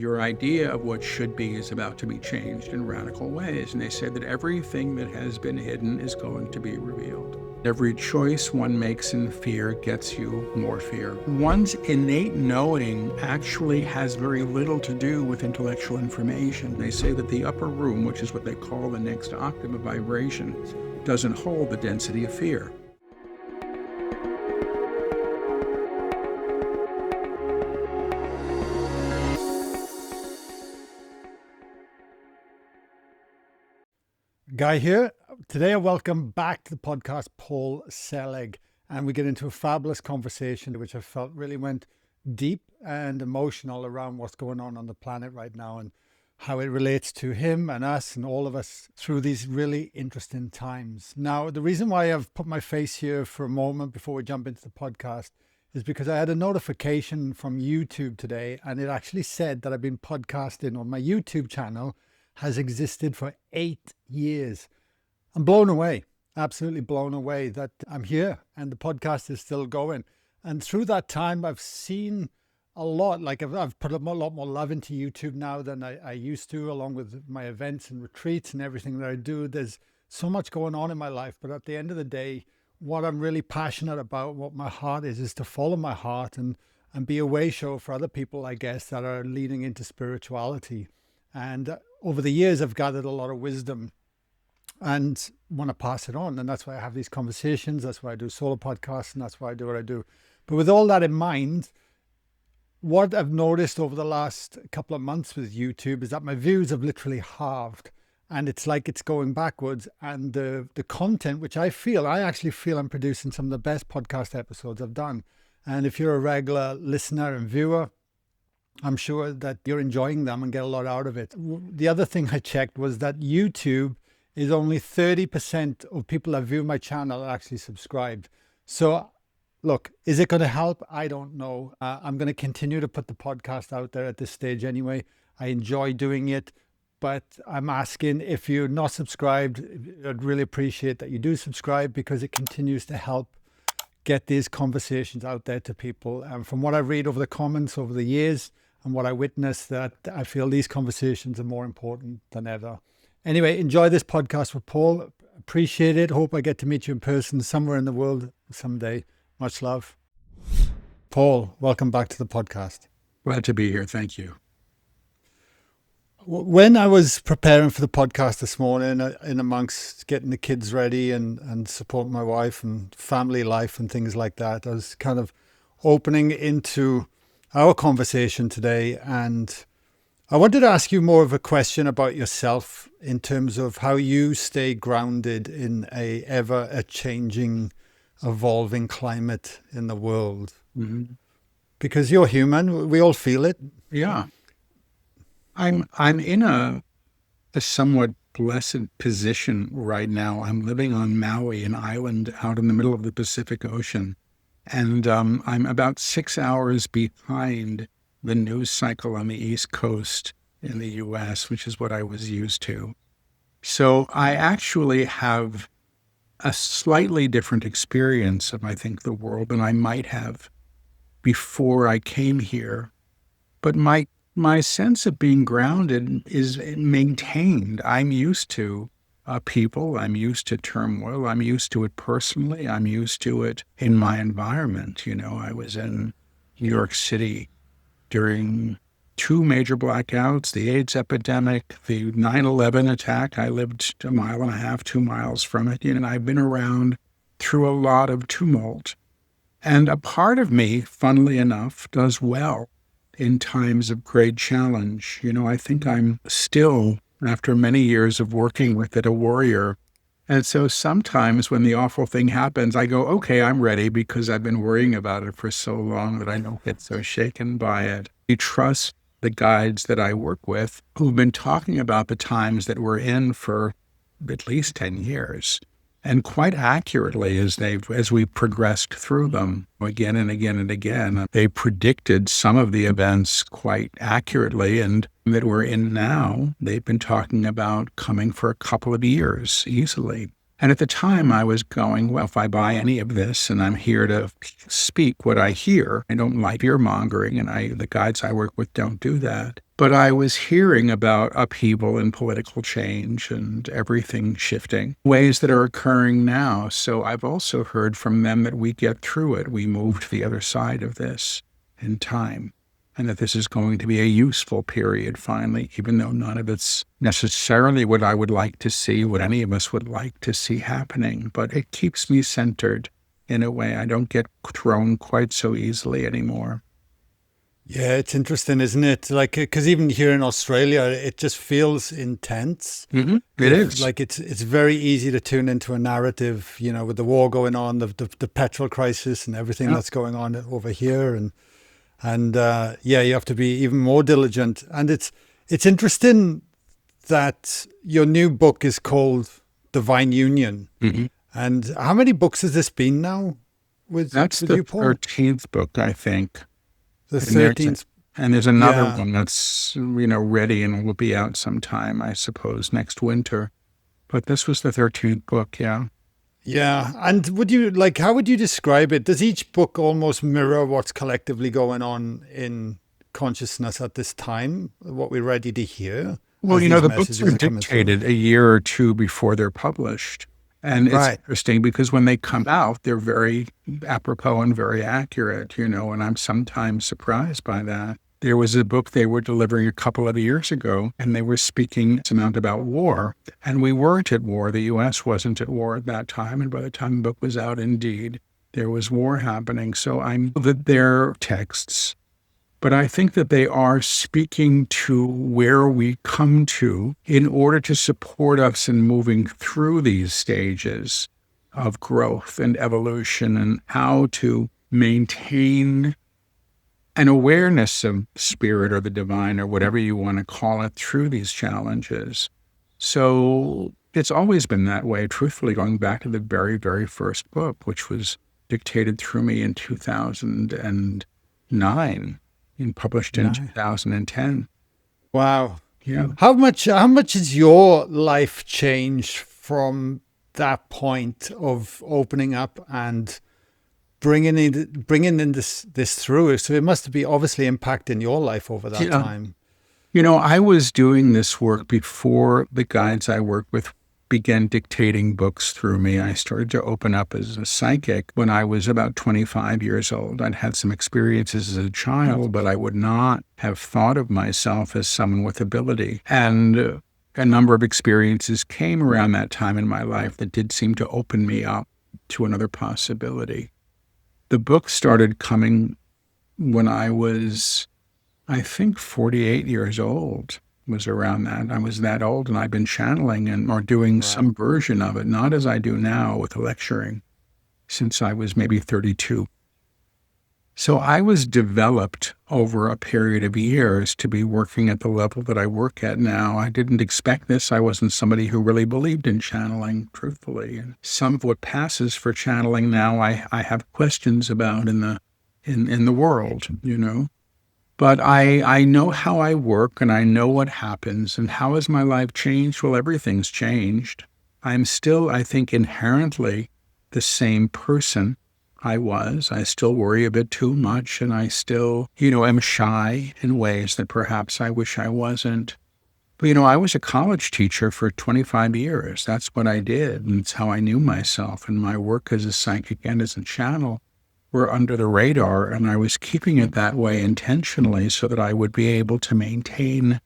Your idea of what should be is about to be changed in radical ways. And they say that everything that has been hidden is going to be revealed. Every choice one makes in fear gets you more fear. One's innate knowing actually has very little to do with intellectual information. They say that the upper room, which is what they call the next octave of vibration, doesn't hold the density of fear. Guy here. Today I welcome back to the podcast Paul Selig, and we get into a fabulous conversation which I felt really went deep and emotional around what's going on the planet right now and how it relates to him and us and all of us through these really interesting times. Now, the reason why I've put my face here for a moment before we jump into the podcast is because I had a notification from YouTube today, and it actually said that I've been podcasting on my YouTube channel has existed for 8 years. I'm blown away, absolutely blown away that I'm here and the podcast is still going. And through that time, I've seen a lot, like I've put a lot more love into YouTube now than I used to, along with my events and retreats and everything that I do. There's so much going on in my life, but at the end of the day, what I'm really passionate about, what my heart is to follow my heart and be a way show for other people, I guess, that are leading into spirituality. And over the years, I've gathered a lot of wisdom and want to pass it on. And that's why I have these conversations. That's why I do solo podcasts, and that's why I do what I do. But with all that in mind, what I've noticed over the last couple of months with YouTube is that my views have literally halved. And it's like it's going backwards. And the content, which I actually feel I'm producing some of the best podcast episodes I've done. And if you're a regular listener and viewer, I'm sure that you're enjoying them and get a lot out of it. The other thing I checked was that YouTube is only 30% of people that view my channel are actually subscribed. So look, is it going to help? I don't know. I'm going to continue to put the podcast out there at this stage anyway. I enjoy doing it, but I'm asking if you're not subscribed, I'd really appreciate that you do subscribe, because it continues to help get these conversations out there to people. And from what I read over the comments over the years and what I witnessed, that I feel these conversations are more important than ever. Anyway, enjoy this podcast with Paul. Appreciate it. Hope I get to meet you in person somewhere in the world someday. Much love. Paul, welcome back to the podcast. Glad to be here. Thank you. When I was preparing for the podcast this morning, in amongst getting the kids ready and supporting my wife and family life and things like that, I was kind of opening into our conversation today. And I wanted to ask you more of a question about yourself in terms of how you stay grounded in a changing, evolving climate in the world. Mm-hmm. Because you're human, we all feel it. Yeah. I'm in a somewhat blessed position right now. I'm living on Maui, an island out in the middle of the Pacific Ocean. And I'm about 6 hours behind the news cycle on the East Coast in the US, which is what I was used to. So I actually have a slightly different experience of, I think, the world than I might have before I came here. But my sense of being grounded is maintained. I'm used to people. I'm used to turmoil. I'm used to it personally. I'm used to it in my environment. You know, I was in New York City during 2 major blackouts, the AIDS epidemic, the 9/11 attack. I lived 1.5 miles, 2 miles from it. You know, and I've been around through a lot of tumult. And a part of me, funnily enough, does well in times of great challenge. You know, I think I'm still, after many years of working with it, a warrior. And so sometimes when the awful thing happens, I go, okay, I'm ready, because I've been worrying about it for so long that I don't get so shaken by it. You trust the guides that I work with who've been talking about the times that we're in for at least 10 years. And quite accurately, as we progressed through them again and again and again, they predicted some of the events quite accurately, and that we're in now, they've been talking about coming for a couple of years easily. And at the time I was going, well, if I buy any of this and I'm here to speak what I hear, I don't like fear mongering, and the guides I work with don't do that. But I was hearing about upheaval and political change and everything shifting, ways that are occurring now. So I've also heard from them that we get through it. We move to the other side of this in time, and that this is going to be a useful period finally, even though none of it's necessarily what I would like to see, what any of us would like to see happening. But it keeps me centered in a way. I don't get thrown quite so easily anymore. Yeah, it's interesting, isn't it? Like, because even here in Australia, it just feels intense. It is. Like it's very easy to tune into a narrative, with the war going on, the petrol crisis, and everything Yeah. that's going on over here, and yeah, you have to be even more diligent. And it's interesting that your new book is called Divine Union. And how many books has this been now That's with the you, Paul? 13th book, I think. The And there's, 13th. and there's another Yeah. one that's, ready and will be out sometime, I suppose, next winter. But this was the 13th book, yeah. Yeah. And how would you describe it? Does each book almost mirror what's collectively going on in consciousness at this time? What we're ready to hear Well, as these the books are messages are coming through? dictated a year or two before they're published. And it's Right. interesting because when they come out, they're very apropos and very accurate, and I'm sometimes surprised by that. There was a book they were delivering a couple of years ago, and they were speaking some amount about war. And we weren't at war. The U.S. wasn't at war at that time. And by the time the book was out, indeed, there was war happening. So I know that they're texts, but I think that they are speaking to where we come to in order to support us in moving through these stages of growth and evolution, and how to maintain an awareness of spirit or the divine or whatever you want to call it through these challenges. So it's always been that way, truthfully, going back to the very, very first book, which was dictated through me in 2009 and published in Nice. 2010. Wow. Yeah. How much has your life changed from that point of opening up and bringing in this through? So it must be obviously impacting your life over that Yeah. time. I was doing this work before the guides I work with began dictating books through me. I started to open up as a psychic when I was about 25 years old. I'd had some experiences as a child, but I would not have thought of myself as someone with ability. And a number of experiences came around that time in my life that did seem to open me up to another possibility. The book started coming when I was, I think, 48 years old. Was around that. I was that old, and I've been channeling or doing some version of it, not as I do now with lecturing, since I was maybe 32. So I was developed over a period of years to be working at the level that I work at now. I didn't expect this. I wasn't somebody who really believed in channeling, truthfully. And some of what passes for channeling now, I have questions about in the world, But I know how I work, and I know what happens. And how has my life changed? Well, everything's changed. I'm still, I think, inherently the same person I was. I still worry a bit too much, and I still, am shy in ways that perhaps I wish I wasn't. But, I was a college teacher for 25 years. That's what I did, and it's how I knew myself. And my work as a psychic and as a channel were under the radar, and I was keeping it that way intentionally so that I would be able to maintain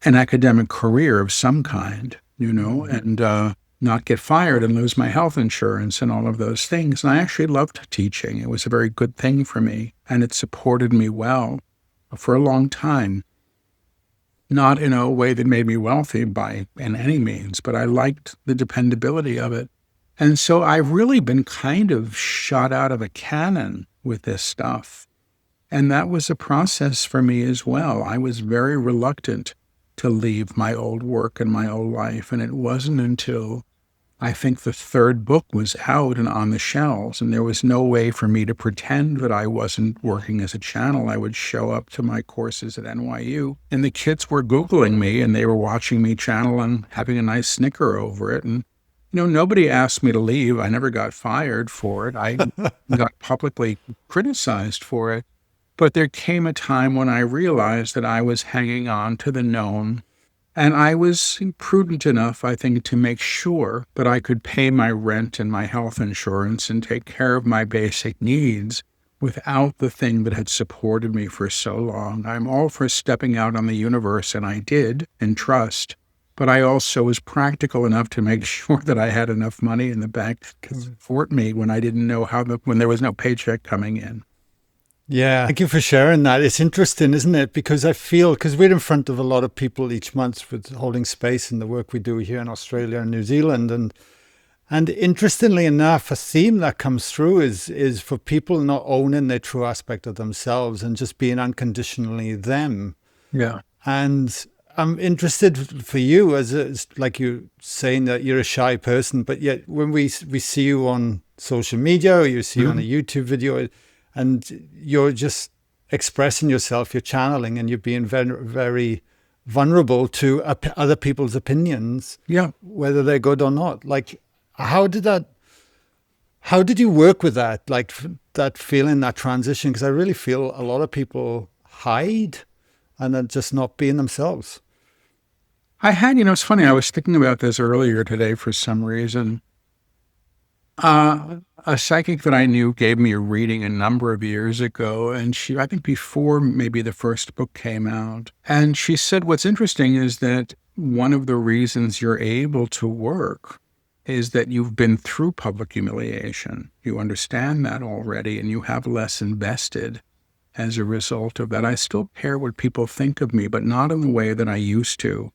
an academic career of some kind, and not get fired and lose my health insurance and all of those things. And I actually loved teaching. It was a very good thing for me, and it supported me well for a long time. Not in a way that made me wealthy in any means, but I liked the dependability of it. And so I've really been kind of shot out of a cannon with this stuff. And that was a process for me as well. I was very reluctant to leave my old work and my old life. And it wasn't until I think the third book was out and on the shelves, and there was no way for me to pretend that I wasn't working as a channel. I would show up to my courses at NYU, and the kids were Googling me, and they were watching me channel and having a nice snicker over it. And nobody asked me to leave. I never got fired for it. I got publicly criticized for it. But there came a time when I realized that I was hanging on to the known. And I was prudent enough, I think, to make sure that I could pay my rent and my health insurance and take care of my basic needs without the thing that had supported me for so long. I'm all for stepping out on the universe, and I did, and trust. But I also was practical enough to make sure that I had enough money in the bank to support me when I didn't know when there was no paycheck coming in. Yeah, thank you for sharing that. It's interesting, isn't it? Because because we're in front of a lot of people each month with holding space in the work we do here in Australia and New Zealand. And interestingly enough, a theme that comes through is for people not owning their true aspect of themselves and just being unconditionally them. Yeah. And I'm interested for you, as like you saying that you're a shy person, but yet when we see you on social media or you see you on a YouTube video, and you're just expressing yourself, you're channeling, and you're being very, very vulnerable to other people's opinions, Yeah. whether they're good or not. Like, how did you work with that? Like that feeling, that transition? Because I really feel a lot of people hide and are just not being themselves. It's funny, I was thinking about this earlier today for some reason. A psychic that I knew gave me a reading a number of years ago, and I think before maybe the first book came out, and she said, what's interesting is that one of the reasons you're able to work is that you've been through public humiliation. You understand that already, and you have less invested as a result of that. I still care what people think of me, but not in the way that I used to.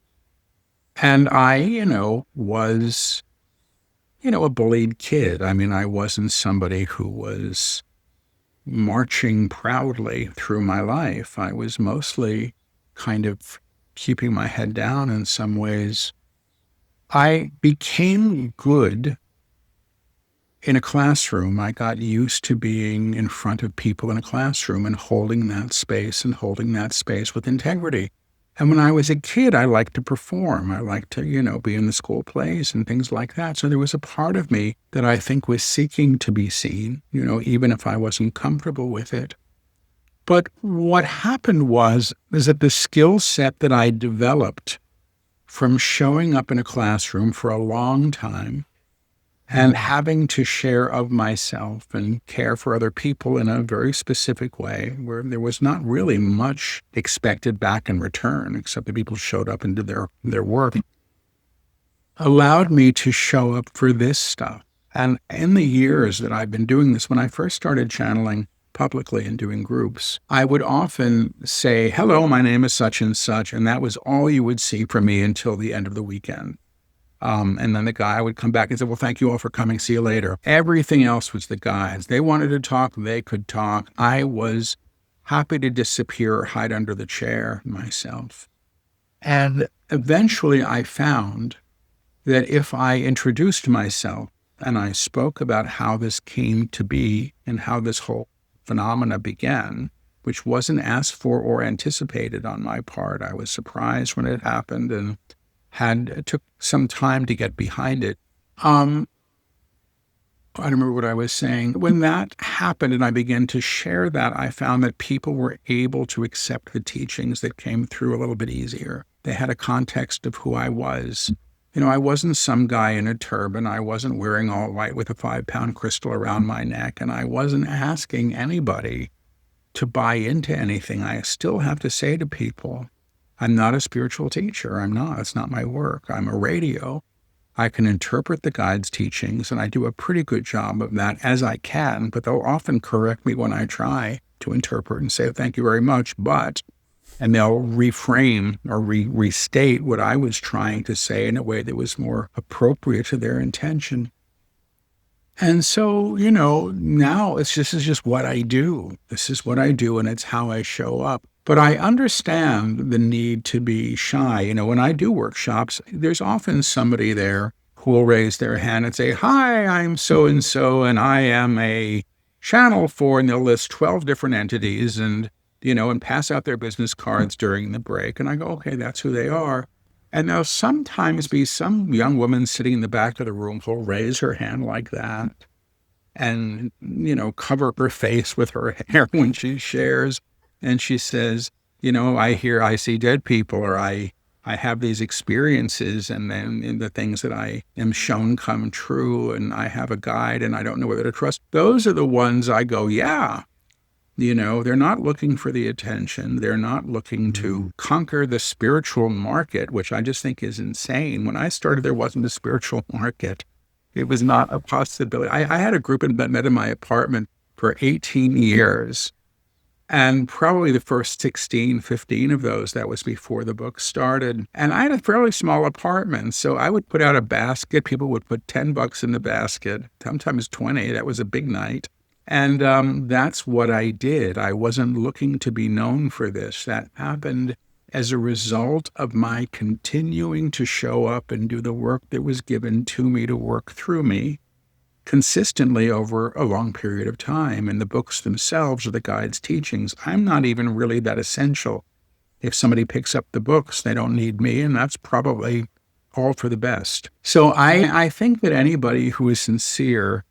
And I, was a bullied kid. I mean, I wasn't somebody who was marching proudly through my life. I was mostly kind of keeping my head down in some ways. I became good in a classroom. I got used to being in front of people in a classroom and holding that space with integrity. And when I was a kid, I liked to perform. I liked to, be in the school plays and things like that. So there was a part of me that I think was seeking to be seen, even if I wasn't comfortable with it. But what happened is that the skill set that I developed from showing up in a classroom for a long time and having to share of myself and care for other people in a very specific way where there was not really much expected back in return, except that people showed up and did their work, allowed me to show up for this stuff. And in the years that I've been doing this, when I first started channeling publicly and doing groups, I would often say, hello, my name is such and such. And that was all you would see from me until the end of the weekend. And then the guy would come back and say, well, thank you all for coming. See you later. Everything else was the guys. They wanted to talk. They could talk. I was happy to disappear or hide under the chair myself. And eventually I found that if I introduced myself and I spoke about how this came to be and how this whole phenomena began, which wasn't asked for or anticipated on my part. I was surprised when it happened and it took some time to get behind it. I don't remember what I was saying. When that happened and I began to share that, I found that people were able to accept the teachings that came through a little bit easier. They had a context of who I was. I wasn't some guy in a turban. I wasn't wearing all white with a 5-pound crystal around my neck. And I wasn't asking anybody to buy into anything. I still have to say to people, I'm not a spiritual teacher. I'm not. It's not my work. I'm a radio. I can interpret the guide's teachings, and I do a pretty good job of that as I can, but they'll often correct me when I try to interpret and say, thank you very much, and they'll reframe or restate what I was trying to say in a way that was more appropriate to their intention. And so, now this is just what I do. This is what I do, and it's how I show up. But I understand the need to be shy. When I do workshops, there's often somebody there who will raise their hand and say, hi, I'm so-and-so, and I am a channel for, and they'll list 12 different entities and pass out their business cards during the break. And I go, okay, that's who they are. And there'll sometimes be some young woman sitting in the back of the room who'll raise her hand like that and, cover her face with her hair when she shares. And she says, I see dead people, or I have these experiences, and then the things that I am shown come true, and I have a guide and I don't know whether to trust. Those are the ones I go, yeah. They're not looking for the attention. They're not looking to conquer the spiritual market, which I just think is insane. When I started, there wasn't a spiritual market. It was not a possibility. I had a group that met in my apartment for 18 years. And probably the first 16, 15 of those, that was before the book started. And I had a fairly small apartment. So I would put out a basket. People would put $10 in the basket, sometimes 20. That was a big night. And that's what I did. I wasn't looking to be known for this. That happened as a result of my continuing to show up and do the work that was given to me to work through me consistently over a long period of time. And the books themselves or the guide's teachings, I'm not even really that essential. If somebody picks up the books, they don't need me, and that's probably all for the best. So I think that anybody who is sincere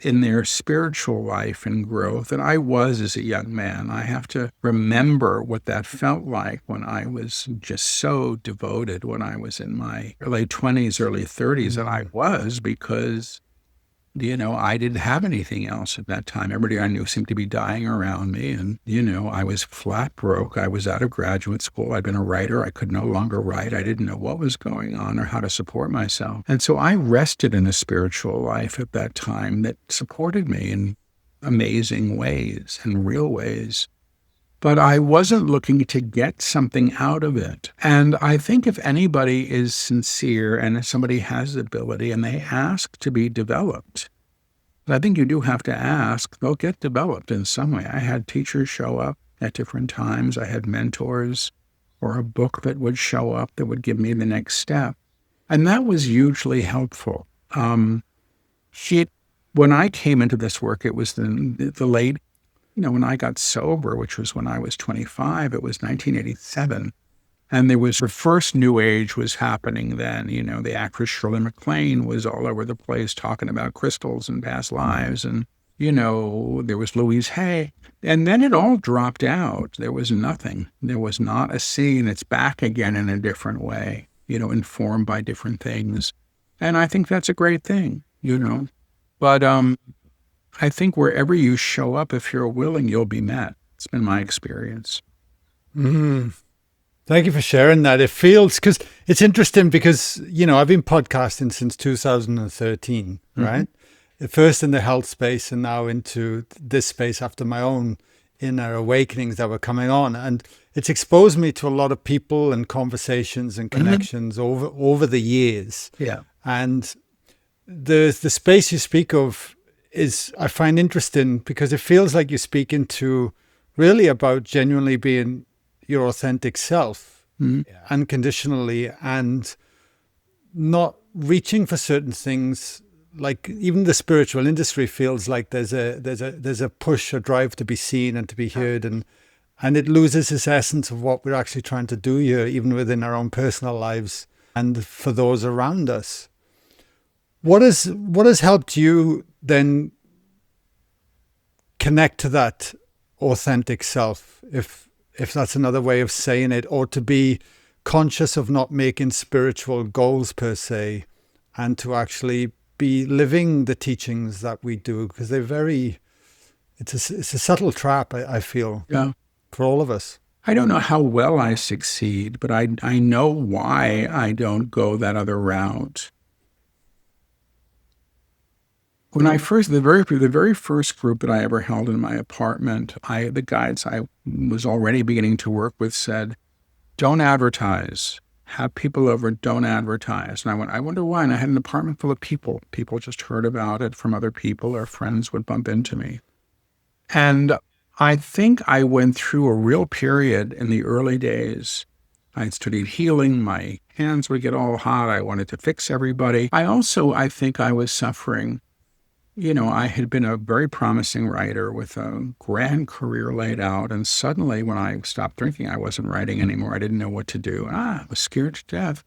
in their spiritual life and growth, and I was as a young man, I have to remember what that felt like when I was just so devoted when I was in my late 20s, early 30s, and I was because I didn't have anything else at that time. Everybody I knew seemed to be dying around me. And, I was flat broke. I was out of graduate school. I'd been a writer. I could no longer write. I didn't know what was going on or how to support myself. And so I rested in a spiritual life at that time that supported me in amazing ways and real ways. But I wasn't looking to get something out of it. And I think if anybody is sincere and if somebody has the ability and they ask to be developed, I think you do have to ask, they'll get developed in some way. I had teachers show up at different times. I had mentors or a book that would show up that would give me the next step. And that was hugely helpful. When I came into this work, it was the late, when I got sober, which was when I was 25, it was 1987. And the first New Age was happening then. The actress Shirley MacLaine was all over the place talking about crystals and past lives. And, there was Louise Hay. And then it all dropped out. There was nothing. There was not a scene. It's back again in a different way, informed by different things. And I think that's a great thing, But I think wherever you show up, if you're willing, you'll be met. It's been my experience. Thank you for sharing that. It feels, because it's interesting because, I've been podcasting since 2013, right? At first in the health space and now into this space after my own inner awakenings that were coming on. And it's exposed me to a lot of people and conversations and connections over the years. Yeah. And the space you speak of is, I find interesting because it feels like you're speaking to really about genuinely being your authentic self unconditionally and not reaching for certain things. Like even the spiritual industry feels like there's a push, a drive to be seen and to be heard, and it loses its essence of what we're actually trying to do here, even within our own personal lives and for those around us. What has helped you then connect to that authentic self, if that's another way of saying it, or to be conscious of not making spiritual goals per se, and to actually be living the teachings that we do, because it's a subtle trap, I feel, for all of us. I don't know how well I succeed, but I know why I don't go that other route. When the very first group that I ever held in my apartment, the guides I was already beginning to work with said, don't advertise. Have people over, don't advertise. And I went, I wonder why. And I had an apartment full of people. People just heard about it from other people, or friends would bump into me. And I think I went through a real period in the early days. I studied healing. My hands would get all hot. I wanted to fix everybody. I think I was suffering. I had been a very promising writer with a grand career laid out. And suddenly when I stopped drinking, I wasn't writing anymore. I didn't know what to do. I was scared to death.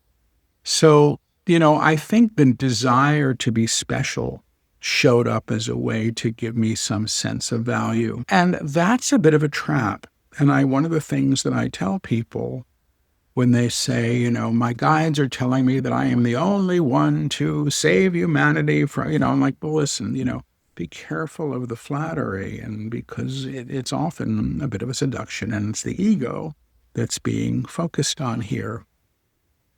So, I think the desire to be special showed up as a way to give me some sense of value. And that's a bit of a trap. And one of the things that I tell people when they say, my guides are telling me that I am the only one to save humanity from, I'm like, well, listen, be careful of the flattery. And because it's often a bit of a seduction and it's the ego that's being focused on here.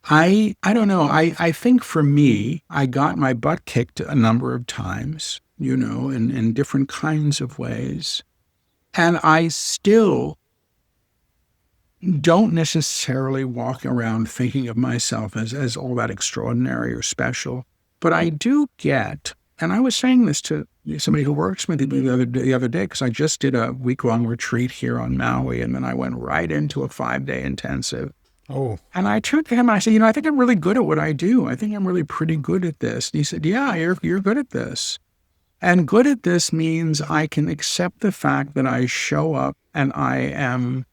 I don't know. I think for me, I got my butt kicked a number of times, in different kinds of ways. And I still don't necessarily walk around thinking of myself as all that extraordinary or special. But I do get, and I was saying this to somebody who works with me the other day, because I just did a week-long retreat here on Maui, and then I went right into a 5-day intensive. Oh, And I turned to him and I said, I think I'm really good at what I do. I think I'm really pretty good at this. And he said, yeah, you're good at this. And good at this means I can accept the fact that I show up and I am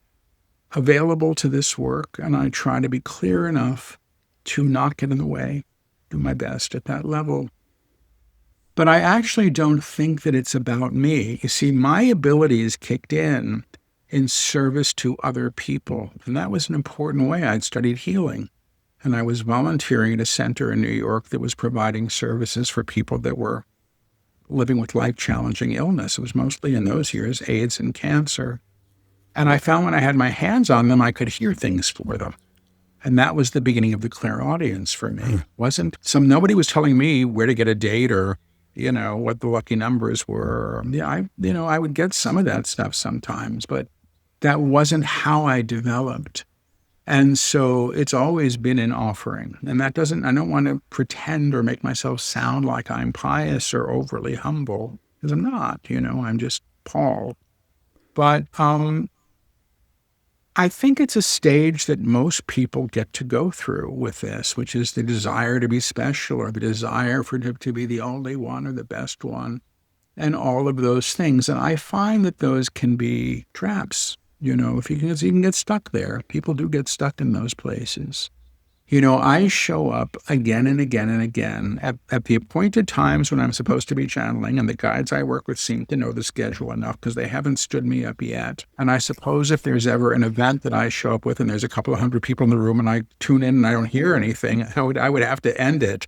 available to this work, and I try to be clear enough to not get in the way, do my best at that level. But I actually don't think that it's about me. You see, my abilities kicked in service to other people. And that was an important way. I'd studied healing, and I was volunteering at a center in New York that was providing services for people that were living with life-challenging illness. It was mostly in those years, AIDS and cancer. And I found when I had my hands on them, I could hear things for them. And that was the beginning of the clairaudience for me. Nobody was telling me where to get a date or, what the lucky numbers were. Yeah, I would get some of that stuff sometimes, but that wasn't how I developed. And so it's always been an offering. And I don't want to pretend or make myself sound like I'm pious or overly humble, because I'm not, I'm just Paul. But I think it's a stage that most people get to go through with this, which is the desire to be special or the desire to be the only one or the best one, and all of those things. And I find that those can be traps. If you can get stuck there. People do get stuck in those places. I show up again and again and again at the appointed times when I'm supposed to be channeling, and the guides I work with seem to know the schedule enough because they haven't stood me up yet. And I suppose if there's ever an event that I show up with and there's a couple of hundred people in the room and I tune in and I don't hear anything, I would have to end it.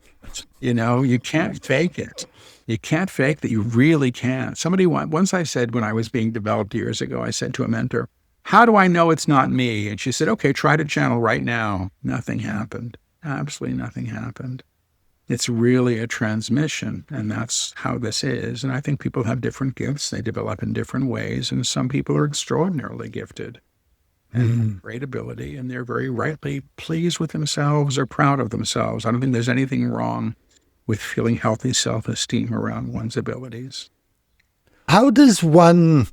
You can't fake it. You can't fake that. You really can't. Once I said, when I was being developed years ago, I said to a mentor, how do I know it's not me? And she said, okay, try to channel right now. Nothing happened. Absolutely nothing happened. It's really a transmission, and that's how this is. And I think people have different gifts. They develop in different ways, and some people are extraordinarily gifted and have great ability, and they're very rightly pleased with themselves or proud of themselves. I don't think there's anything wrong with feeling healthy self-esteem around one's abilities. how does one,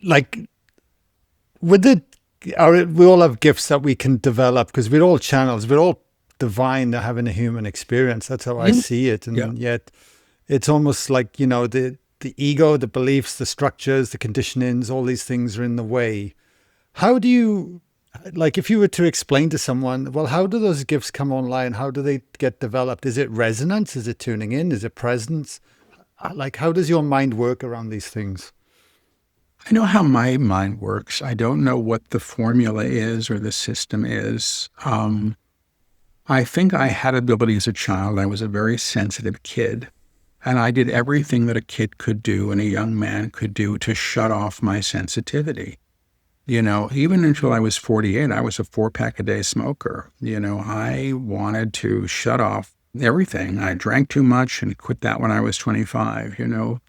like, with it, we all have gifts that we can develop because we're all channels, we're all divine, having a human experience. That's how I see it. And yet it's almost like, the ego, the beliefs, the structures, the conditionings, all these things are in the way. How do you, like, if you were to explain to someone, well, how do those gifts come online? How do they get developed? Is it resonance? Is it tuning in? Is it presence? Like, how does your mind work around these things? I know how my mind works. I don't know what the formula is or the system is. I think I had ability as a child. I was a very sensitive kid, and I did everything that a kid could do and a young man could do to shut off my sensitivity. Even until I was 48, I was a 4-pack a day smoker. I wanted to shut off everything. I drank too much and quit that when I was 25,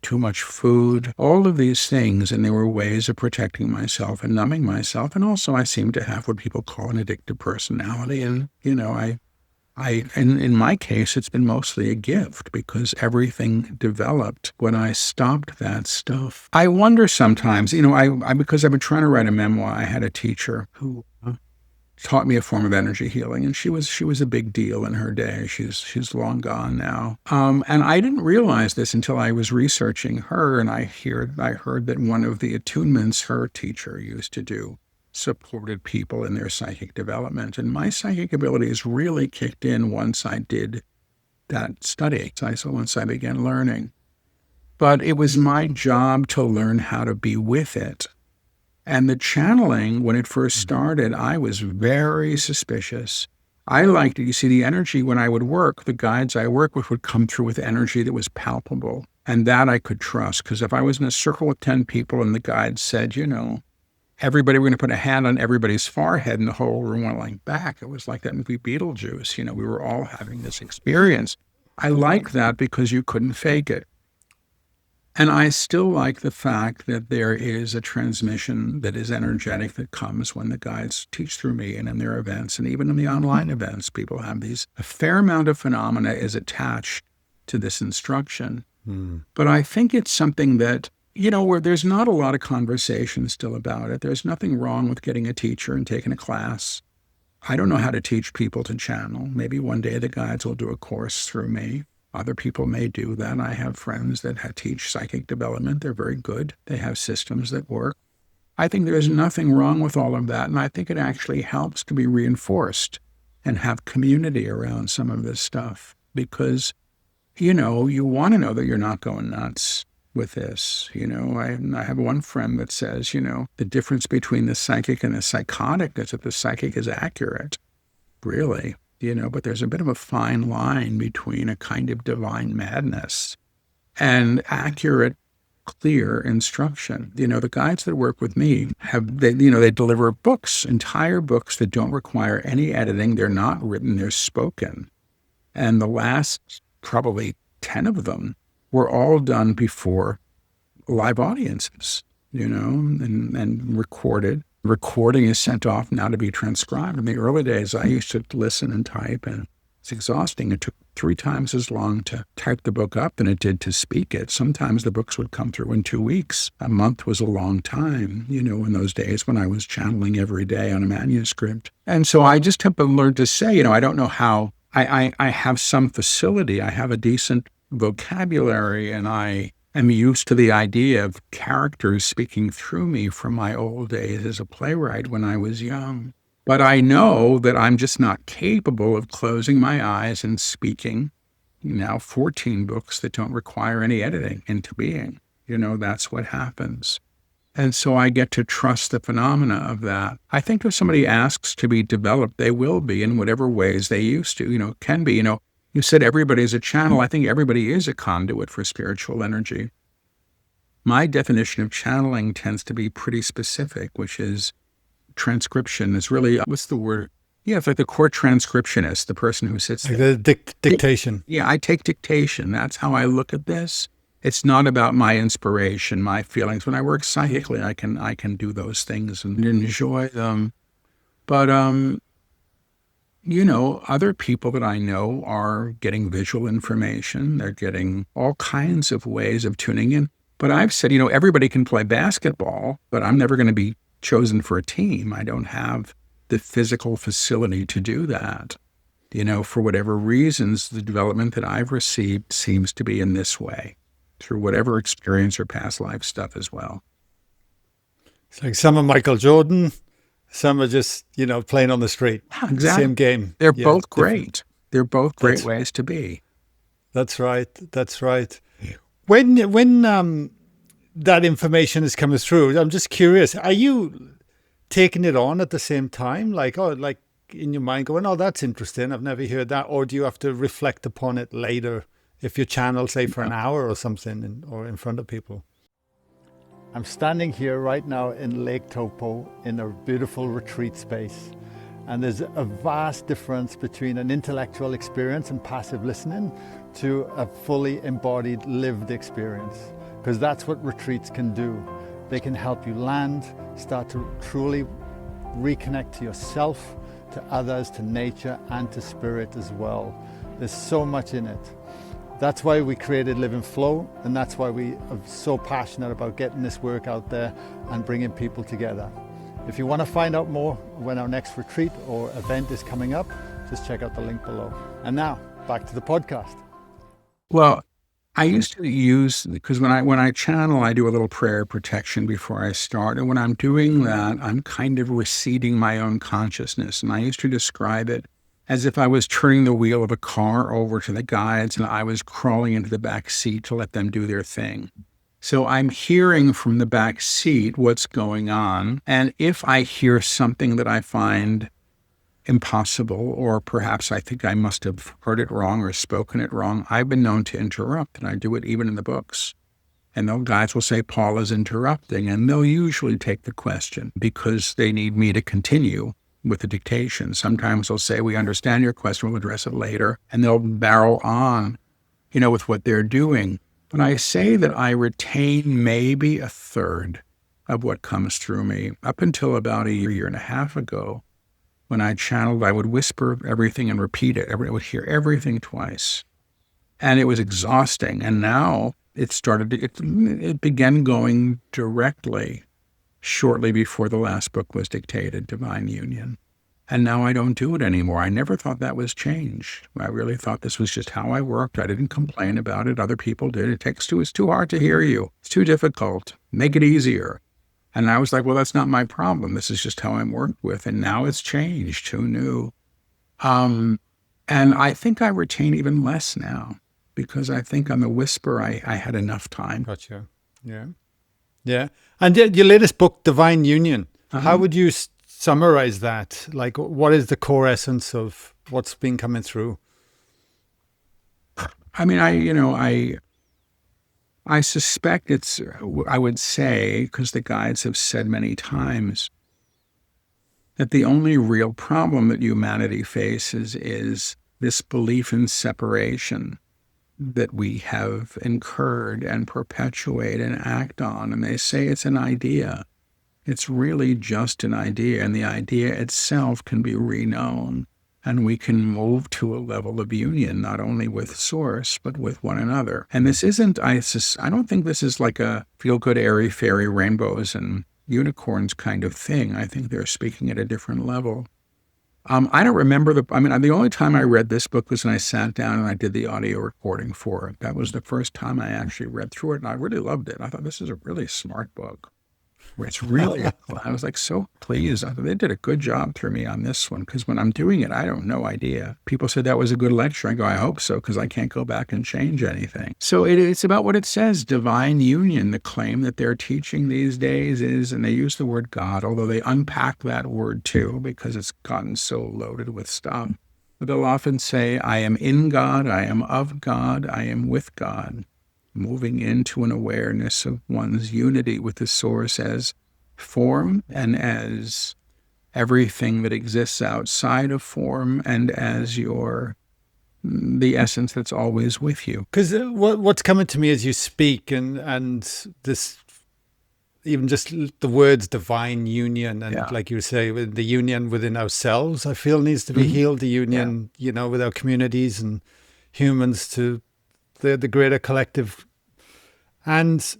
too much food, all of these things. And there were ways of protecting myself and numbing myself. And also I seemed to have what people call an addictive personality. And, in my case, it's been mostly a gift because everything developed when I stopped that stuff. I wonder sometimes, because I've been trying to write a memoir, I had a teacher who taught me a form of energy healing, and she was a big deal in her day. She's long gone now. And I didn't realize this until I was researching her, and I heard that one of the attunements her teacher used to do supported people in their psychic development. And my psychic abilities really kicked in once I did that study. So once I began learning. But it was my job to learn how to be with it. And the channeling, when it first started, I was very suspicious. I liked it. You see, the energy when I would work, the guides I work with would come through with energy that was palpable. And that I could trust. Because if I was in a circle with 10 people and the guide said, everybody, we're going to put a hand on everybody's forehead and the whole room went like back. It was like that movie Beetlejuice. We were all having this experience. I like that because you couldn't fake it. And I still like the fact that there is a transmission that is energetic that comes when the guides teach through me and in their events. And even in the online events, people have these. A fair amount of phenomena is attached to this instruction. But I think it's something that, where there's not a lot of conversation still about it. There's nothing wrong with getting a teacher and taking a class. I don't know how to teach people to channel. Maybe one day the guides will do a course through me. Other people may do that. I have friends that teach psychic development. They're very good. They have systems that work. I think there's nothing wrong with all of that. And I think it actually helps to be reinforced and have community around some of this stuff because, you want to know that you're not going nuts with this. I have one friend that says, the difference between the psychic and the psychotic is that the psychic is accurate, really. But there's a bit of a fine line between a kind of divine madness and accurate, clear instruction. The guides that work with me they deliver books, entire books that don't require any editing. They're not written, they're spoken. And the last probably 10 of them were all done before live audiences, and recorded. Recording is sent off now to be transcribed. In the early days, I used to listen and type, and it's exhausting. It took 3 times as long to type the book up than it did to speak it. Sometimes the books would come through in 2 weeks. A month was a long time, in those days when I was channeling every day on a manuscript. And so I just have to learn to say, I don't know how. I have some facility. I have a decent vocabulary, and I am used to the idea of characters speaking through me from my old days as a playwright when I was young. But I know that I'm just not capable of closing my eyes and speaking now 14 books that don't require any editing into being. That's what happens. And so I get to trust the phenomena of that. I think if somebody asks to be developed, they will be in whatever ways they used to, can be, You said everybody's a channel. I think everybody is a conduit for spiritual energy. My definition of channeling tends to be pretty specific, which is transcription. Is really, what's the word? Yeah, it's like the court transcriptionist, the person who sits like there. the dictation. Yeah, I take dictation. That's how I look at this. It's not about my inspiration, my feelings. When I work psychically, I can do those things and enjoy them. But other people that I know are getting visual information. They're getting all kinds of ways of tuning in. But I've said, everybody can play basketball, but I'm never going to be chosen for a team. I don't have the physical facility to do that. For whatever reasons, the development that I've received seems to be in this way, through whatever experience or past life stuff as well. It's like some are Michael Jordan, some are just, playing on the street. Yeah, exactly. Same game. They're both great. Different. They're both great ways to be. That's right. That's right. When that information is coming through, I'm just curious, are you taking it on at the same time? Like in your mind going, oh, that's interesting. I've never heard that. Or do you have to reflect upon it later if you channel, say, for an hour or something or in front of people? I'm standing here right now in Lake Taupo in a beautiful retreat space. And there's a vast difference between an intellectual experience and passive listening to a fully embodied lived experience. Because that's what retreats can do. They can help you land, start to truly reconnect to yourself, to others, to nature, and to spirit as well. There's so much in it. That's why we created Live in Flow, and that's why we are so passionate about getting this work out there and bringing people together. If you want to find out more when our next retreat or event is coming up, just check out the link below. And now, back to the podcast. Well, I used to use, because when I channel, I do a little prayer protection before I start. And when I'm doing that, I'm kind of reseating my own consciousness. And I used to describe it as if I was turning the wheel of a car over to the guides and I was crawling into the back seat to let them do their thing. So I'm hearing from the back seat what's going on. And if I hear something that I find impossible, or perhaps I think I must have heard it wrong or spoken it wrong, I've been known to interrupt, and I do it even in the books. And those guys will say, Paul is interrupting, and they'll usually take the question because they need me to continue with the dictation. Sometimes they'll say, we understand your question, we'll address it later, and they'll barrel on, with what they're doing. But I say that I retain maybe a third of what comes through me. Up until about a year and a half ago, when I channeled, I would whisper everything and repeat it. I would hear everything twice. And it was exhausting. And now it began going directly shortly before the last book was dictated, Divine Union. And now I don't do it anymore. I never thought that was change. I really thought this was just how I worked. I didn't complain about it. Other people did. It's too hard to hear you. It's too difficult. Make it easier. And I was like, well, that's not my problem. This is just how I'm worked with. And now it's changed. Who knew? And I think I retain even less now because I think on the whisper, I had enough time. Gotcha. Yeah. Yeah. And your latest book, Divine Union, how would you summarize that? Like, what is the core essence of what's been coming through? I mean, I suspect I would say, because the guides have said many times, that the only real problem that humanity faces is this belief in separation that we have incurred and perpetuate and act on. And they say it's an idea. It's really just an idea, and the idea itself can be reknown. And we can move to a level of union, not only with Source, but with one another. And this isn't, I don't think this is like a feel-good, airy-fairy rainbows and unicorns kind of thing. I think they're speaking at a different level. I don't remember the only time I read this book was when I sat down and I did the audio recording for it. That was the first time I actually read through it, and I really loved it. I thought this is a really smart book. It's really, I was like so pleased. I thought they did a good job through me on this one, because when I'm doing it, I don't no idea. People said that was a good lecture. I go, I hope so, because I can't go back and change anything. So it's about what it says, divine union. The claim that they're teaching these days is, and they use the word God, although they unpack that word too, because it's gotten so loaded with stuff. But they'll often say, I am in God, I am of God, I am with God. Moving into an awareness of one's unity with the Source as form and as everything that exists outside of form and as the essence that's always with you. Because what's coming to me as you speak and this, even just the words divine union and like you say, the union within ourselves, I feel needs to be healed, the union, with our communities and humans to the greater collective. And,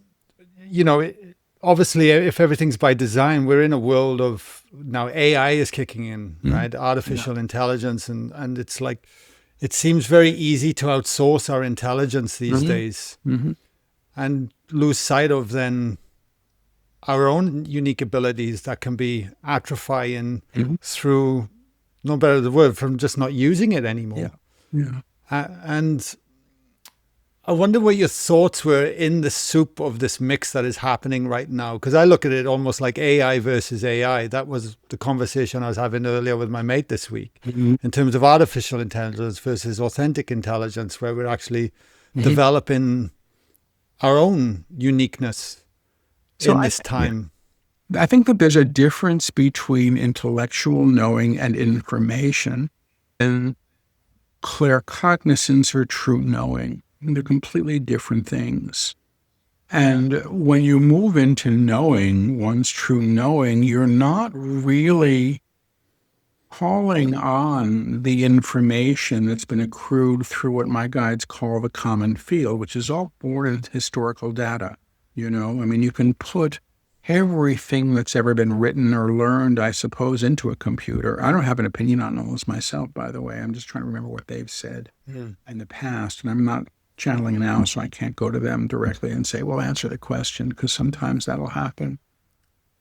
obviously, if everything's by design, we're in a world of now AI is kicking in, right? Artificial intelligence. And it's like, it seems very easy to outsource our intelligence these days and lose sight of then our own unique abilities that can be atrophying through, no better the word, from just not using it anymore. And I wonder what your thoughts were in the soup of this mix that is happening right now. Because I look at it almost like AI versus AI. That was the conversation I was having earlier with my mate this week, in terms of artificial intelligence versus authentic intelligence, where we're actually developing our own uniqueness in this time. I think that there's a difference between intellectual knowing and information and claircognizance or true knowing. They're completely different things. And when you move into knowing, one's true knowing, you're not really calling on the information that's been accrued through what my guides call the common field, which is all born in historical data. You can put everything that's ever been written or learned, I suppose, into a computer. I don't have an opinion on those myself, by the way. I'm just trying to remember what they've said in the past. And I'm not channeling now, so I can't go to them directly and say, well, answer the question, because sometimes that'll happen.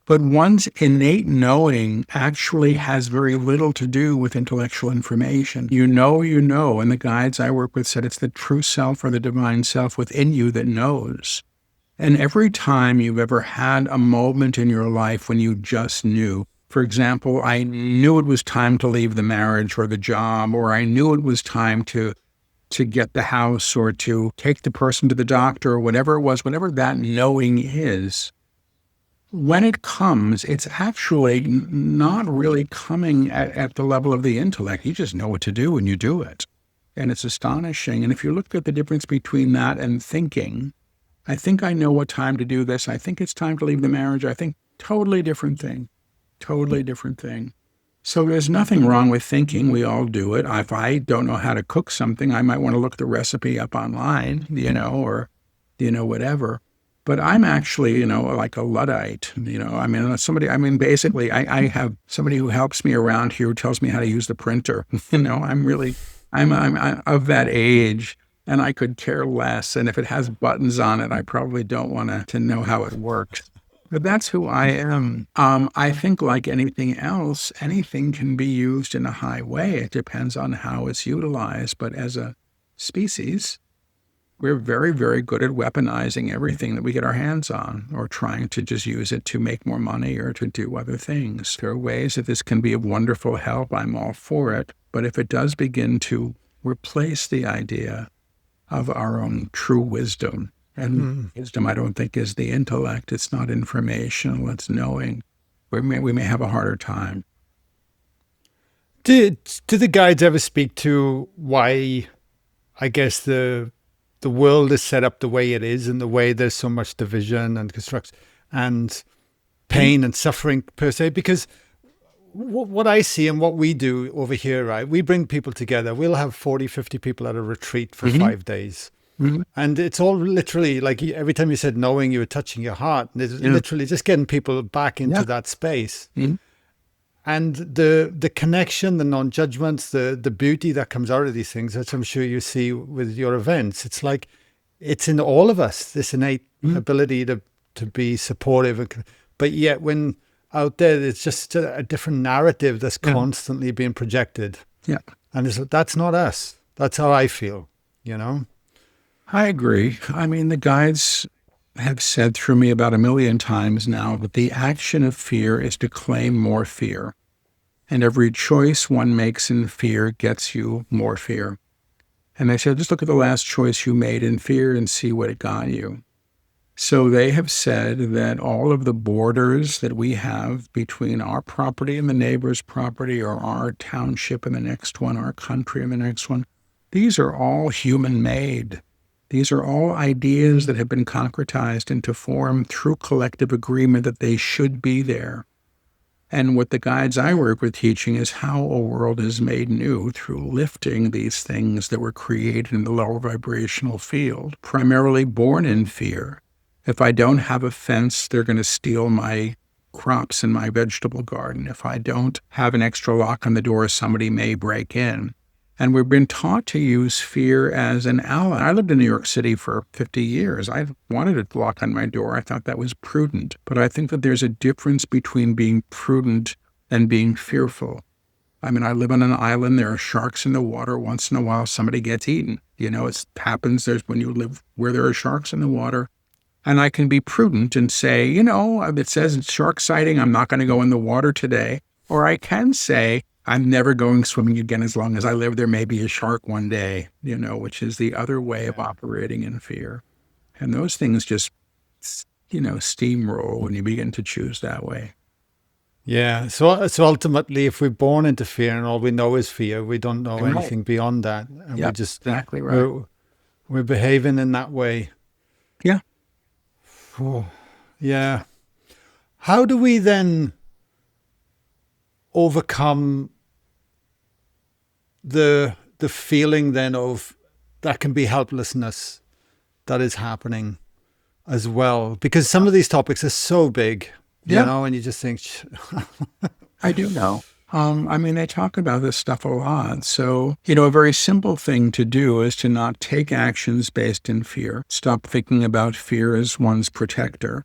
But one's innate knowing actually has very little to do with intellectual information. You know, and the guides I work with said it's the true self or the divine self within you that knows. And every time you've ever had a moment in your life when you just knew, for example, I knew it was time to leave the marriage or the job, or I knew it was time to get the house or to take the person to the doctor or whatever it was, whatever that knowing is, when it comes, it's actually not really coming at the level of the intellect. You just know what to do and you do it. And it's astonishing. And if you look at the difference between that and thinking, I think I know what time to do this. I think it's time to leave the marriage. I think totally different thing. Totally different thing. So there's nothing wrong with thinking. We all do it. If I don't know how to cook something, I might want to look the recipe up online, or, whatever. But I'm actually, like a Luddite, basically I have somebody who helps me around here who tells me how to use the printer. I'm of that age, and I could care less. And if it has buttons on it, I probably don't want to know how it works. But that's who I am. I think like anything else, anything can be used in a high way. It depends on how it's utilized. But as a species, we're very, very good at weaponizing everything that we get our hands on, or trying to just use it to make more money or to do other things. There are ways that this can be of wonderful help. I'm all for it. But if it does begin to replace the idea of our own true wisdom, and wisdom, I don't think, is the intellect. It's not informational. It's knowing. We may have a harder time. Do the guides ever speak to why, I guess, the world is set up the way it is, and the way there's so much division and construction and pain and suffering per se? Because what I see and what we do over here, right, we bring people together. We'll have 40, 50 people at a retreat for 5 days. And it's all literally like every time you said knowing, you were touching your heart. And it's literally just getting people back into that space. And the connection, the non-judgment, the beauty that comes out of these things, which I'm sure you see with your events, it's like it's in all of us, this innate ability to be supportive. But yet when out there, it's just a different narrative that's constantly being projected. Yeah. And that's not us. That's how I feel, I agree. The guides have said through me about 1 million times now that the action of fear is to claim more fear. And every choice one makes in fear gets you more fear. And they said, just look at the last choice you made in fear and see what it got you. So they have said that all of the borders that we have between our property and the neighbor's property, or our township and the next one, our country and the next one, these are all human-made. These are all ideas that have been concretized into form through collective agreement that they should be there. And what the guides I work with teaching is how a world is made new through lifting these things that were created in the lower vibrational field, primarily born in fear. If I don't have a fence, they're going to steal my crops in my vegetable garden. If I don't have an extra lock on the door, somebody may break in. And we've been taught to use fear as an ally. I lived in New York City for 50 years. I wanted a lock on my door. I thought that was prudent. But I think that there's a difference between being prudent and being fearful. I live on an island. There are sharks in the water. Once in a while, somebody gets eaten. It happens. There's when you live where there are sharks in the water. And I can be prudent and say, it says it's shark sighting. I'm not going to go in the water today. Or I can say, I'm never going swimming again as long as I live. There may be a shark one day, which is the other way of operating in fear. And those things just, steamroll when you begin to choose that way. Yeah. So ultimately, if we're born into fear and all we know is fear, we don't know anything beyond that. And we just, exactly right. We're behaving in that way. Yeah. Oh, yeah. How do we then overcome the feeling then of that can be helplessness that is happening as well? Because some of these topics are so big, and you just think, I do know. They talk about this stuff a lot. So, a very simple thing to do is to not take actions based in fear. Stop thinking about fear as one's protector.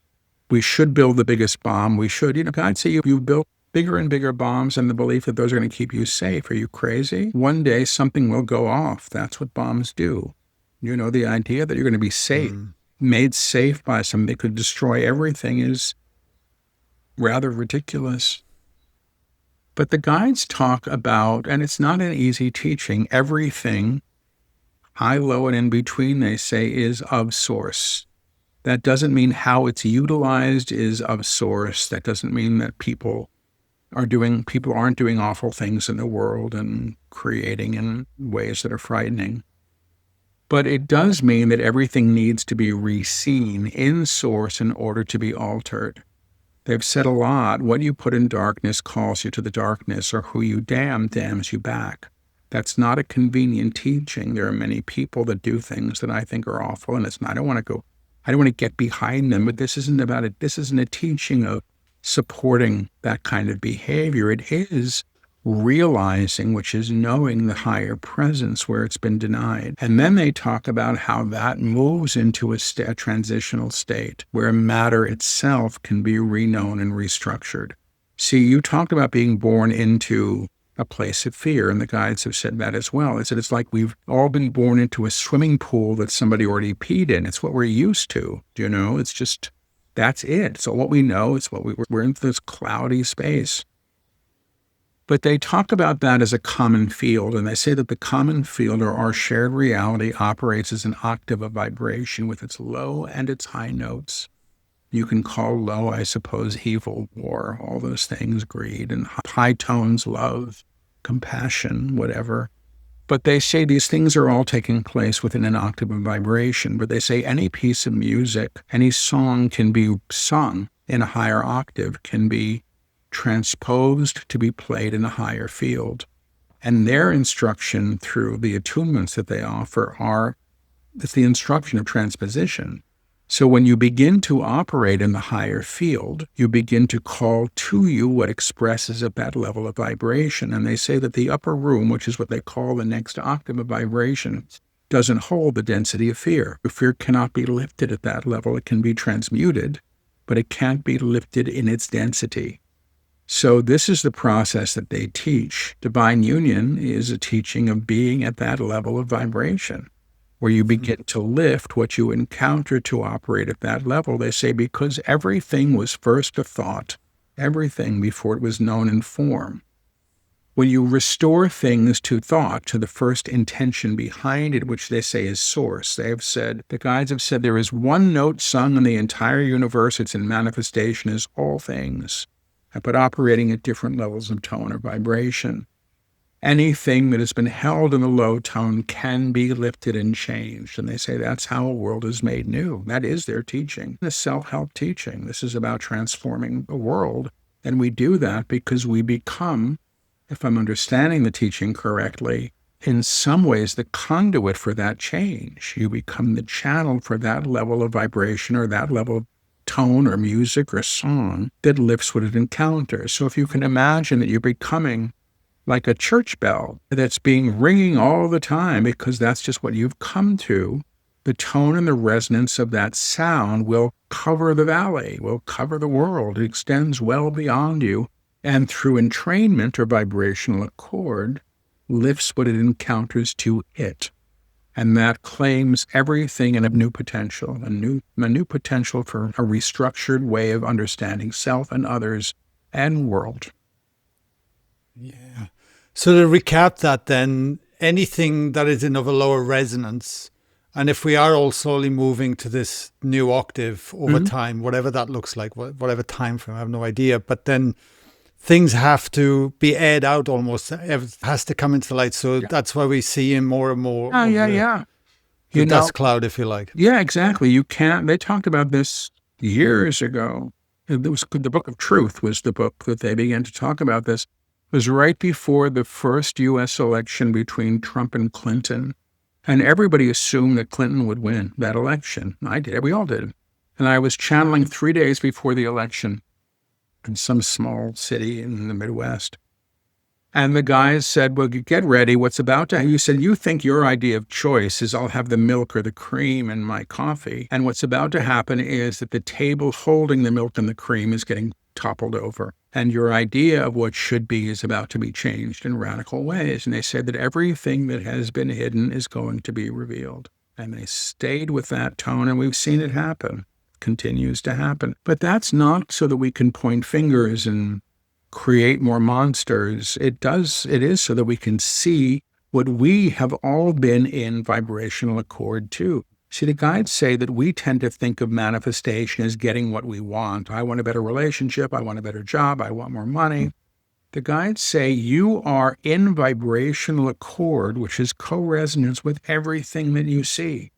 We should build the biggest bomb. We should, God say you built bigger and bigger bombs and the belief that those are going to keep you safe. Are you crazy? One day something will go off. That's what bombs do. The idea that you're going to be safe, made safe by something that could destroy everything is rather ridiculous. But the guides talk about, and it's not an easy teaching, everything, high, low, and in between, they say, is of source. That doesn't mean how it's utilized is of source. That doesn't mean that people aren't doing awful things in the world and creating in ways that are frightening. But it does mean that everything needs to be reseen in source in order to be altered. They've said a lot, what you put in darkness calls you to the darkness, or who you damn damns you back. That's not a convenient teaching. There are many people that do things that I think are awful, and I don't want to get behind them, but this isn't about it. This isn't a teaching of supporting that kind of behavior. It is realizing, which is knowing the higher presence where it's been denied. And then they talk about how that moves into a transitional state where matter itself can be reknown and restructured. See, you talked about being born into a place of fear, and the guides have said that as well. They said it's like we've all been born into a swimming pool that somebody already peed in. It's what we're used to, It's just, that's it. So what we know is we're in this cloudy space. But they talk about that as a common field, and they say that the common field, or our shared reality, operates as an octave of vibration with its low and its high notes. You can call low, I suppose, evil, war, all those things, greed, and high tones, love, compassion, whatever. But they say these things are all taking place within an octave of vibration. But they say any piece of music, any song can be sung in a higher octave, can be transposed to be played in a higher field. And their instruction through the attunements that they offer it's the instruction of transposition. So when you begin to operate in the higher field, you begin to call to you what expresses at that level of vibration. And they say that the upper room, which is what they call the next octave of vibration, doesn't hold the density of fear. Fear cannot be lifted at that level. It can be transmuted, but it can't be lifted in its density. So this is the process that they teach. Divine union is a teaching of being at that level of vibration, where you begin to lift what you encounter to operate at that level. They say because everything was first a thought, everything before it was known in form. When you restore things to thought, to the first intention behind it, which they say is source, the guides have said there is one note sung in the entire universe. It's in manifestation as all things, but operating at different levels of tone or vibration. Anything that has been held in a low tone can be lifted and changed. And they say that's how a world is made new. That is their teaching, the self-help teaching. This is about transforming the world. And we do that because we become, if I'm understanding the teaching correctly, in some ways the conduit for that change. You become the channel for that level of vibration or that level of tone or music or song that lifts what it encounters. So if you can imagine that you're becoming like a church bell that's being ringing all the time because that's just what you've come to, the tone and the resonance of that sound will cover the valley, will cover the world. It extends well beyond you, and through entrainment or vibrational accord, lifts what it encounters to it. And that claims everything in a new potential, a new potential for a restructured way of understanding self and others and world. Yeah. So to recap that then, anything that is in of a lower resonance, and if we are all slowly moving to this new octave over time, whatever that looks like, whatever time frame, I have no idea, but then things have to be aired out almost. It has to come into the light. So that's why we see in more and more the dust cloud, if you like. Yeah, exactly. You can't, they talked about this years ago. The Book of Truth was the book that they began to talk about this. It was right before the first U.S. election between Trump and Clinton. And everybody assumed that Clinton would win that election. I did. We all did. And I was channeling 3 days before the election in some small city in the Midwest. And the guys said, well, get ready. What's about to happen? You said, you think your idea of choice is I'll have the milk or the cream in my coffee. And what's about to happen is that the table holding the milk and the cream is getting toppled over. And your idea of what should be is about to be changed in radical ways. And they said that everything that has been hidden is going to be revealed. And they stayed with that tone, and we've seen it happen. Continues to happen. But that's not so that we can point fingers and create more monsters. It is so that we can see what we have all been in vibrational accord to. See, the guides say that we tend to think of manifestation as getting what we want. I want a better relationship. I want a better job. I want more money. The guides say you are in vibrational accord, which is co-resonance with everything that you see.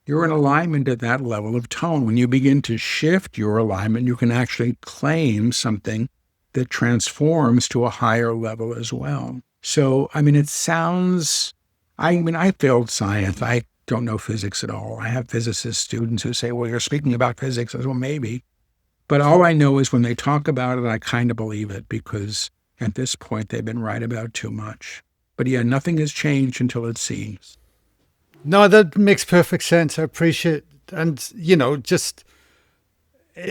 You're in alignment at that level of tone. When you begin to shift your alignment, you can actually claim something that transforms to a higher level as well. So, it sounds, I failed science. I don't know physics at all. I have physicist students who say, well, you're speaking about physics. I said, well, maybe. But all I know is when they talk about it, I kind of believe it because at this point, they've been right about too much. But yeah, nothing has changed until it seems. No, that makes perfect sense. I appreciate, and just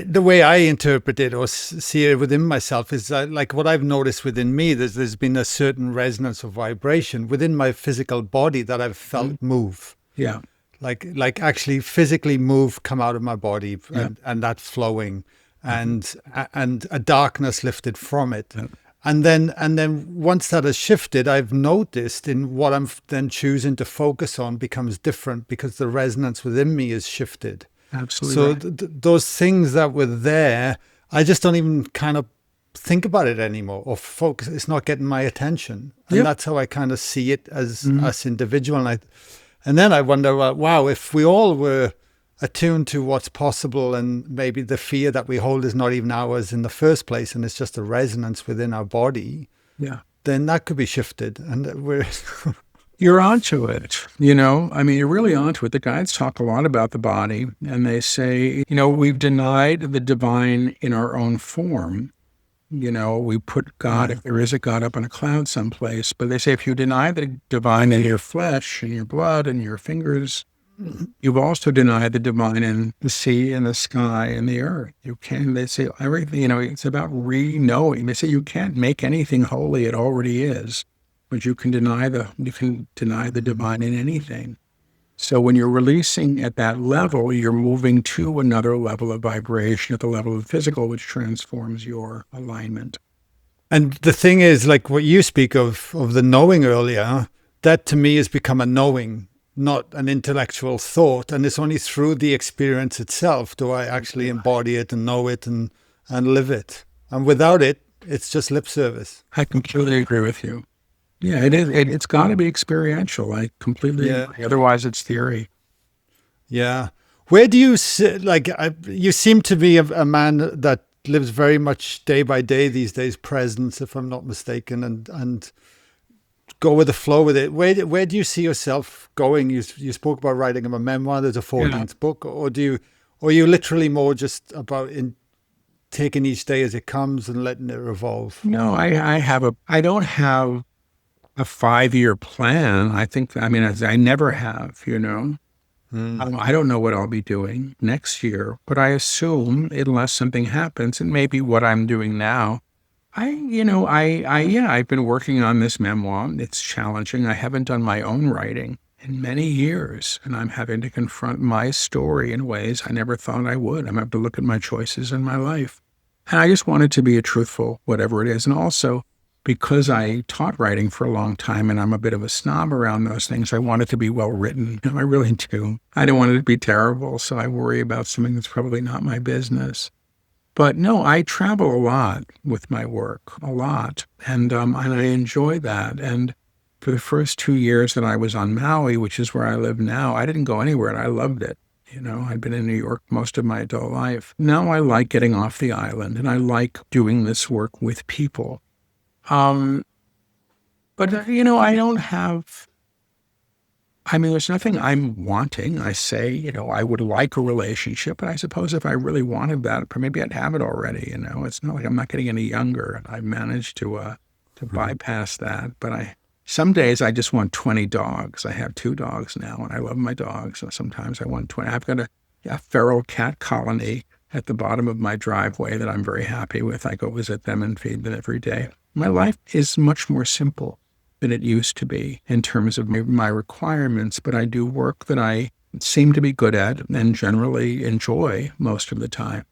the way I interpret it or see it within myself is like what I've noticed within me. There's been a certain resonance of vibration within my physical body that I've felt move. Yeah. Like actually physically move, come out of my body, Yeah. and that flowing, and a darkness lifted from it. Yeah. And then once that has shifted, I've noticed in what I'm then choosing to focus on becomes different because the resonance within me is shifted. Absolutely. So Right. those things that were there, I just don't even kind of think about it anymore or focus. It's not getting my attention. And Yep. that's how I kind of see it as us individual. And then I wonder, well, wow, if we all were attuned to what's possible and maybe the fear that we hold is not even ours in the first place and it's just a resonance within our body, Yeah. then that could be shifted. And we're... You're onto it. You're really onto it. The guides talk a lot about the body, and they say, we've denied the divine in our own form. We put God, if there is a God, up on a cloud someplace. But they say if you deny the divine in your flesh and your blood and your fingers, you've also denied the divine in the sea and the sky and the earth. They say everything, it's about re-knowing. They say you can't make anything holy. It already is. But you can deny the divine in anything. So when you're releasing at that level, you're moving to another level of vibration at the level of physical, which transforms your alignment. And the thing is, like what you speak of the knowing earlier, that to me has become a knowing, not an intellectual thought. And it's only through the experience itself do I actually embody it and know it and live it. And without it, it's just lip service. I completely agree with you. Yeah, it is. It's got to be experiential. I completely agree. Otherwise, it's theory. Yeah. Where do you sit? Like, you seem to be a man that lives very much day by day these days, presence, if I'm not mistaken, and go with the flow with it. Where do you see yourself going? You spoke about writing a memoir. There's a 14th book, or are you literally more just about taking each day as it comes and letting it evolve? No, I don't have a 5-year plan. I never have, I don't know what I'll be doing next year, but I assume unless something happens, and maybe what I'm doing now, I've been working on this memoir. It's challenging. I haven't done my own writing in many years, and I'm having to confront my story in ways I never thought I would. I'm going to have to look at my choices in my life. And I just wanted to be a truthful, whatever it is. And also, because I taught writing for a long time and I'm a bit of a snob around those things, I want it to be well written. I really do. I don't want it to be terrible, so I worry about something that's probably not my business. But no, I travel a lot with my work, a lot, and I enjoy that. And for the first 2 years that I was on Maui, which is where I live now, I didn't go anywhere and I loved it. I'd been in New York most of my adult life. Now I like getting off the island and I like doing this work with people. But I don't have, there's nothing I'm wanting. I say, I would like a relationship, but I suppose if I really wanted that, maybe I'd have it already, It's not like I'm not getting any younger, and I've managed to to bypass that. But some days I just want 20 dogs. I have 2 dogs now, and I love my dogs. So sometimes I want 20. I've got a feral cat colony at the bottom of my driveway that I'm very happy with. I go visit them and feed them every day. My life is much more simple than it used to be in terms of my requirements, but I do work that I seem to be good at and generally enjoy most of the time.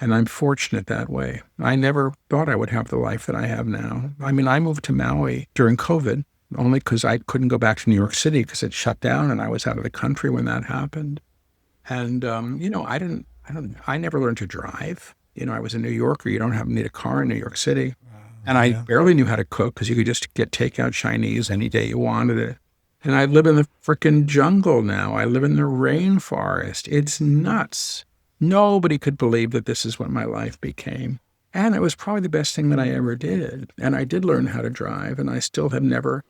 And I'm fortunate that way. I never thought I would have the life that I have now. I mean, I moved to Maui during COVID only because I couldn't go back to New York City because it shut down and I was out of the country when that happened. And, I never learned to drive. I was a New Yorker. You don't need a car in New York City. And I barely knew how to cook because you could just get takeout Chinese any day you wanted it. And I live in the frickin' jungle now. I live in the rainforest. It's nuts. Nobody could believe that this is what my life became. And it was probably the best thing that I ever did. And I did learn how to drive, and I still have never,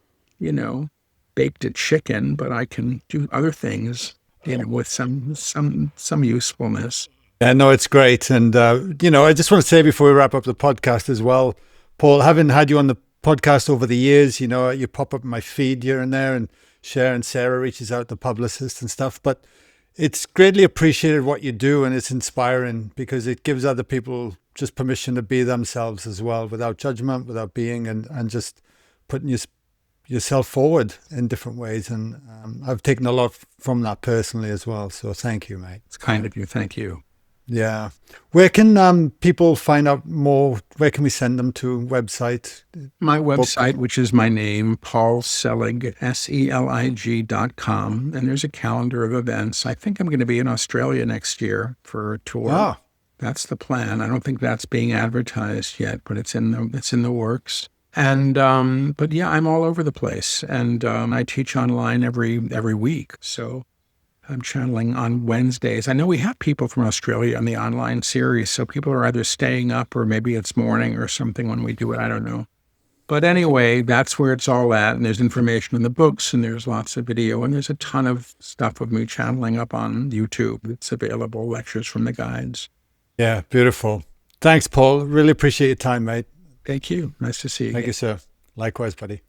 baked a chicken, but I can do other things, with some usefulness. Yeah, no, it's great. And, I just want to say before we wrap up the podcast as well, Paul, having had you on the podcast over the years, you pop up in my feed here and there, and Sarah reaches out, the publicist and stuff. But it's greatly appreciated what you do, and it's inspiring because it gives other people just permission to be themselves as well, without judgment, without being, and just putting yourself forward in different ways. And I've taken a lot from that personally as well. So thank you, mate. It's kind of you. Thank you. Yeah. Where can people find out more? Where can we send them to? Website? My website, which is my name, Paul Selig, SELIG.com. And there's a calendar of events. I think I'm going to be in Australia next year for a tour. Ah. That's the plan. I don't think that's being advertised yet, but it's in the works. And but yeah, I'm all over the place, and I teach online every week. So I'm channeling on Wednesdays. I know we have people from Australia on the online series, so people are either staying up or maybe it's morning or something when we do it. I don't know. But anyway, that's where it's all at. And there's information in the books, and there's lots of video, and there's a ton of stuff of me channeling up on YouTube. It's available, lectures from the guides. Yeah, beautiful. Thanks, Paul. Really appreciate your time, mate. Thank you. Nice to see you. Thank you, sir. Likewise, buddy.